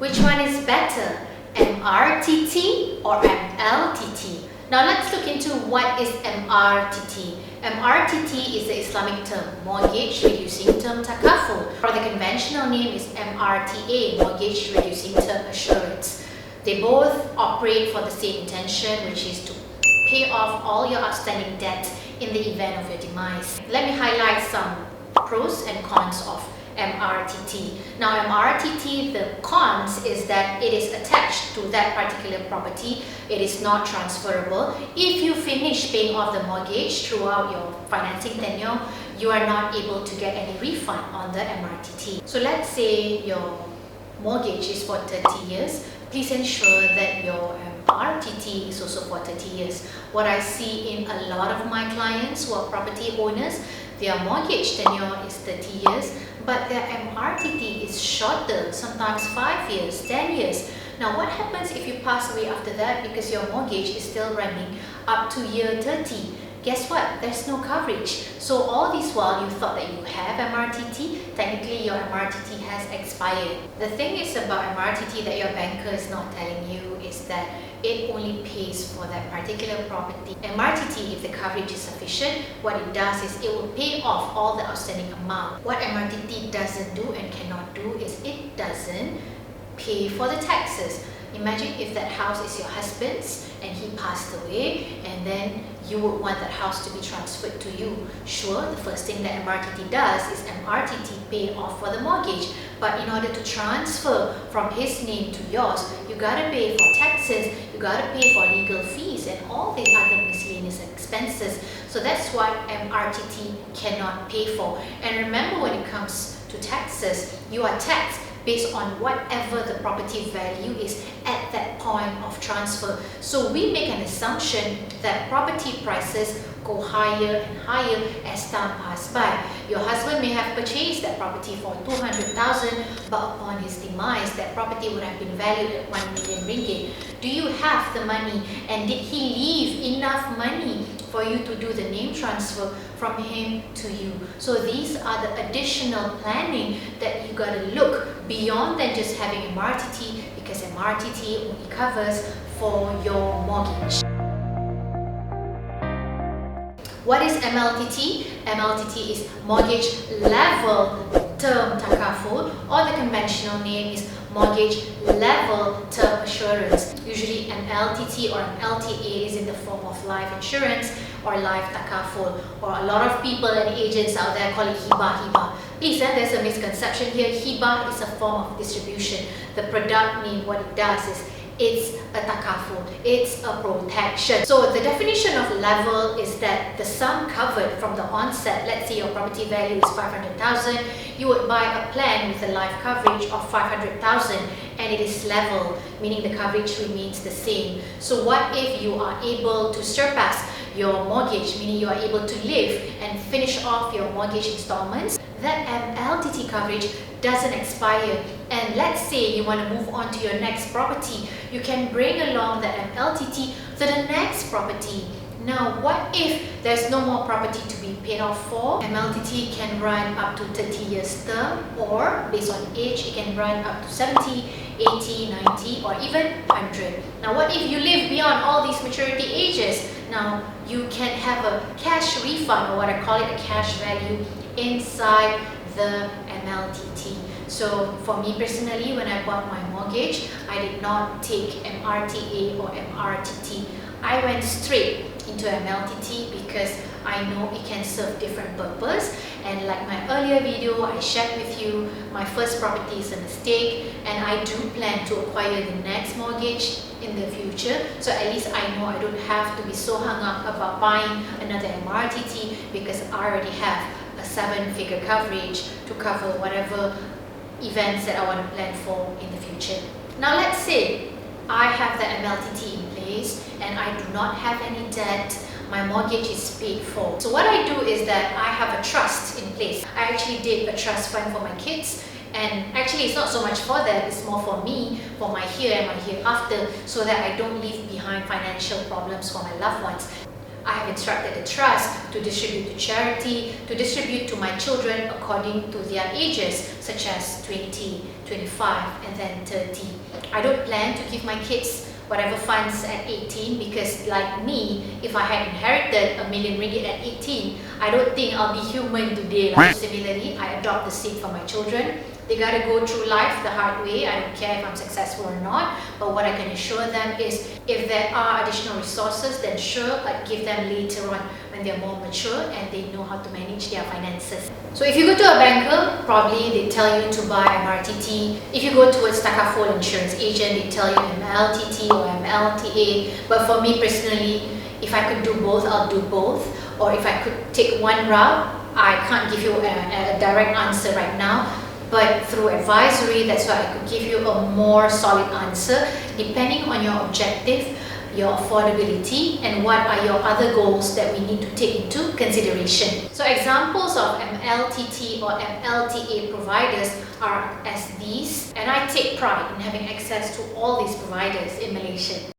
Which one is better, MRTT or MLTT? Now let's look into what is MRTT. MRTT is the Islamic term, Mortgage Reducing Term Takaful, or the conventional name is MRTA, Mortgage Reducing Term Assurance. They both operate for the same intention, which is to pay off all your outstanding debt in the event of your demise. Let me highlight some pros and cons of MRTT. Now MRTT, the cons is that it is attached to that particular property. It is not transferable. If you finish paying off the mortgage throughout your financing tenure, you are not able to get any refund on the MRTT. So let's say your mortgage is for 30 years. Please ensure that your MRTT is also for 30 years. What I see in a lot of my clients who are property owners, their mortgage tenure is 30 years, but their MRTT is shorter, sometimes 5 years, 10 years. Now what happens if you pass away after that because your mortgage is still running up to year 30? Guess what? There's no coverage. So all this while you thought that you have MRTT, technically your MRTT has expired. The thing is about MRTT that your banker is not telling you is that it only pays for that particular property. MRTT, if the coverage is sufficient, what it does is it will pay off all the outstanding amount. What MRTT doesn't do and cannot do is it doesn't pay for the taxes. Imagine if that house is your husband's and he passed away, and then you would want that house to be transferred to you. Sure, the first thing that MRTT does is MRTT pay off for the mortgage, but in order to transfer from his name to yours, you gotta pay for taxes, you gotta pay for legal fees and all the other miscellaneous expenses. So that's what MRTT cannot pay for. And remember, when it comes to taxes, you are taxed based on whatever the property value is at that point of transfer. So we make an assumption that property prices go higher and higher as time passes by. Your husband may have purchased that property for 200,000, but upon his demise, that property would have been valued at 1 million ringgit. Do you have the money, and did he leave enough money for you to do the name transfer from him to you? So these are the additional planning that you gotta look beyond than just having MRTT, because MRTT only covers for your mortgage. What is MLTT? MLTT is Mortgage Level Term Takaful, or the conventional name is Mortgage Level Term Assurance. Usually MLTT or MLTA is in the form of life insurance or life takaful, or a lot of people and agents out there call it hibah. Please, there's a misconception here. Hibah is a form of distribution. The product name, what it does is it's a takaful, it's a protection. So the definition of level is that the sum covered from the onset, let's say your property value is 500,000, you would buy a plan with a life coverage of 500,000 and it is level, meaning the coverage remains the same. So what if you are able to surpass your mortgage, meaning you are able to live and finish off your mortgage installments? That MLTT coverage doesn't expire, and let's say you want to move on to your next property, you can bring along that MLTT to the next property. Now what if there's no more property to be paid off for? MLTT can run up to 30 years term, or based on age it can run up to 70, 80, 90 or even 100. Now what if you live beyond all these maturity ages? Now you can have a cash refund, or what I call it, a cash value, inside the MLTT. So for me personally, when I bought my mortgage, I did not take MRTA or MRTT. I went straight into MLTT because I know it can serve different purpose. And like my earlier video, I shared with you, my first property is a mistake, and I do plan to acquire the next mortgage in the future. So at least I know I don't have to be so hung up about buying another MRTT, because I already have a 7-figure coverage to cover whatever events that I want to plan for in the future. Now let's say I have the MLTT in place and I do not have any debt, my mortgage is paid for. So what I do is that I have a trust in place. I actually did a trust fund for my kids, and actually it's not so much for them, it's more for me, for my here and my hereafter, so that I don't leave behind financial problems for my loved ones. I have instructed the trust to distribute to charity, to distribute to my children according to their ages, such as 20, 25, and then 30. I don't plan to give my kids whatever funds at 18 because, like me, if I had inherited ₦1,000,000 at 18, I don't think I'll be human today. Similarly, I adopt the same for my children. They gotta go through life the hard way. I don't care if I'm successful or not, but what I can assure them is if there are additional resources, then sure, I'd give them later on when they're more mature and they know how to manage their finances. So if you go to a banker, probably they tell you to buy MRTT. If you go towards Takaful insurance agent, they tell you MLTT or MLTA. But for me personally, if I could do both, I'll do both. Or if I could take one route, I can't give you a direct answer right now. But through advisory, that's why I could give you a more solid answer depending on your objective, your affordability, and what are your other goals that we need to take into consideration. So examples of MLTT or MLTA providers are as these, and I take pride in having access to all these providers in Malaysia.